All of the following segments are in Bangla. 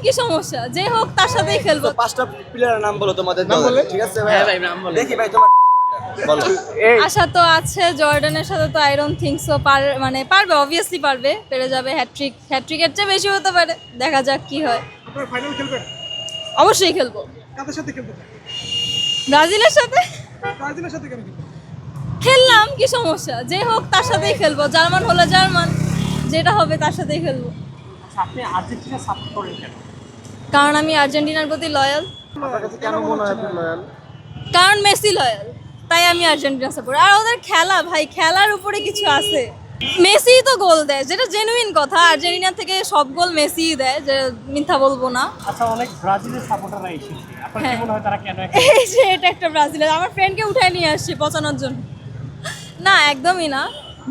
কি সমস্যা, যে হোক তার সাথেই খেলবো। পাঁচটা প্লেয়ারের নাম বলো তোমাদের নাম বলে? ঠিক আছে হ্যাঁ ভাই, নাম বলেন। দেখি ভাই তোমার বলো। আশা তো আছে, জর্ডানের সাথে তো আই ডোন্ট থিংক সো পারবে, অবভিয়াসলি পারবে, পেরে যাবে। হ্যাটট্রিকের চেয়ে বেশি হতে পারে, দেখা যাক কি হয়। আপনারা ফাইনাল খেলবেন? অবশ্যই খেলবো। কাদের সাথে খেলতে চান? ব্রাজিলের সাথে ব্রাজিলের সাথে কেন খেলবেন? খেললাম, কি সমস্যা, যে হোক তার সাথেই খেলবো। জার্মান হলে জার্মান, যেটা হবে তার সাথেই খেলবো। আপনি আর্জেন্টিনা সাপোর্ট করেন কেন? কারণ আমি আর্জেন্টিনার প্রতি লয়াল, আপনার কাছে কেন মনে হয় আপনি লয়াল? কারণ মেসি লয়াল, তাই আমি আর্জেন্টিনা সাপোর্ট। আর ওদের খেলা, ভাই খেলার উপরে কিছু আছে। মেসি তো গোল দেয়, যেটা জেনুইন কথা। আর্জেন্টিনা থেকে সব গোল মেসিই দেয়, যে মিথ্যা বলবো না। আচ্ছা, অনেক ব্রাজিলের সাপোর্টাররা এসেছে, আপনার কি হ্যাঁ। মনে হয় তারা কেন এই যে এটা একটা ব্রাজিলের, আমার ফ্রেন্ডকে উঠায় নিয়ে আসছি পচানোর জন্য। না, একদমই না।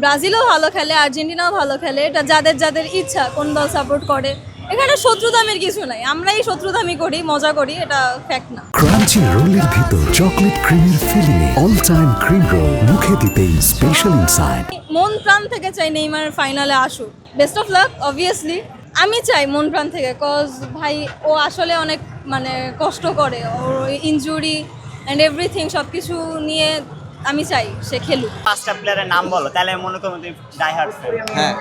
ব্রাজিলও ভালো খেলে, আর্জেন্টিনাও ভালো খেলে। এটা যাদের যাদের ইচ্ছা কোন দল সাপোর্ট করে। এখানে শত্রুতামির কিছু নাই, আমরাই শত্রুতামি করি, মজা করি, এটা ফ্যাক্ট না। ক্রাঞ্চি রোলের ভিতর চকলেট ক্রিমের ফিলিংয়ে অল টাইম ক্রিম রোল, মুখে দিতেই স্পেশাল ইনসাইড। মন প্রাণ থেকে চাই নেইমার ফাইনালে আসুক। Best of luck obviously. আমি চাই মন প্রাণ থেকে, কজ ভাই ও আসলে অনেক কষ্ট করে, ওর ইনজুরি অ্যান্ড এভরিথিং সব কিছু নিয়ে আমি চাই সে খেলুক। পাঁচটা প্লেয়ারের নাম বলো, তাহলে মনে করো তুমি ডাই হার্ড হ্যাঁ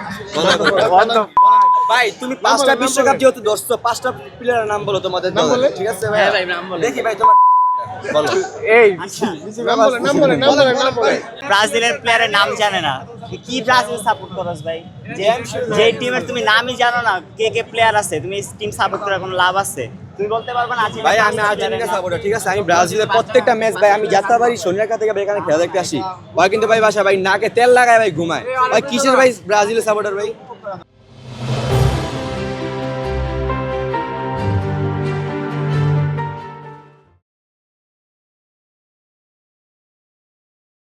ভাই, তুমি পাঁচটা বিশ্বকাপ যেহেতু দোস্ত, পাঁচটা প্লেয়ারের নাম বলো তোমাদের নাম বলে? ঠিক আছে হ্যাঁ ভাই, নাম বলেন। দেখি ভাই তোমার বলো। নাম বলে। ব্রাজিলের প্লেয়ারের নাম জানে না, তুই কি ব্রাজিল সাপোর্ট করস ভাই? যে টিমের তুমি নামই জানো না, কে কে প্লেয়ার আছে, তুমি টিম সাপোর্ট করে কোনো লাভ আছে? তুমি বলতে পারবে না ভাই আমি আর্জেন্টিনা সাপোর্টার, ঠিক আছে। আমি ব্রাজিলের প্রত্যেকটা ম্যাচ ভাই আমি যাত্রাবাড়ি শনিয়ারকা থেকে ভাই এখানে খেলা দেখতে আসি। ভাই কিন্তু ভাই বাসা ভাই নাকে তেল লাগায় ভাই ঘুমায়। ভাই কিসের ভাই ব্রাজিলের সাপোর্টার ভাই?